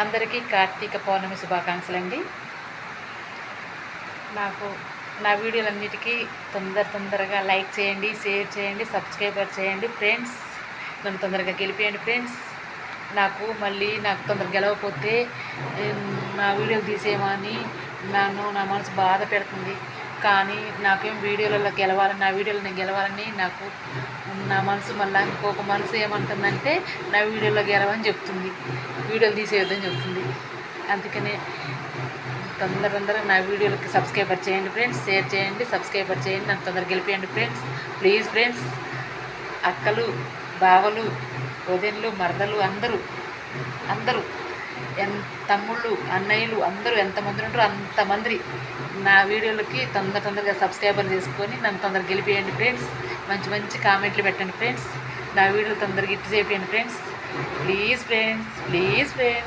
అందరికీ కార్తీక పౌర్ణమి శుభాకాంక్షలండి. నాకు నా వీడియోలన్నిటికీ తొందరగా లైక్ చేయండి, షేర్ చేయండి, సబ్స్క్రైబర్ చేయండి ఫ్రెండ్స్. నన్ను తొందరగా గెలిపేయండి ఫ్రెండ్స్. నాకు తొందరగా గెలవకపోతే నా వీడియోలు తీసేయమని నా మనసు బాధ పెడుతుంది. కానీ నాకేం వీడియోలలో గెలవాలని, నా వీడియోలో నేను గెలవాలని నాకు నా మనసు మళ్ళీ ఇంకొక మనసు ఏమంటుందంటే నా వీడియోలో గెలవని చెప్తుంది, వీడియోలు తీసేయొద్దని చెప్తుంది. అందుకనే తొందరగా నా వీడియోలకి సబ్స్క్రైబర్ చేయండి ఫ్రెండ్స్, షేర్ చేయండి, సబ్స్క్రైబర్ చేయండి, నన్ను తొందరగా గెలిపేయండి ఫ్రెండ్స్. Please friends. అక్కలు, బావలు, వదినలు, మరదలు అందరూ తమ్ముళ్ళు, అన్నయ్యలు అందరూ ఎంతమంది ఉంటారో అంతమంది నా వీడియోలకి తొందరగా సబ్స్క్రైబర్ చేసుకొని నన్ను తొందరగా గెలిపేయండి ఫ్రెండ్స్. మంచి కామెంట్లు పెట్టండి ఫ్రెండ్స్. నా వీడియోలు తొందరగా ఇట్టు చేయండి ఫ్రెండ్స్. Please friends.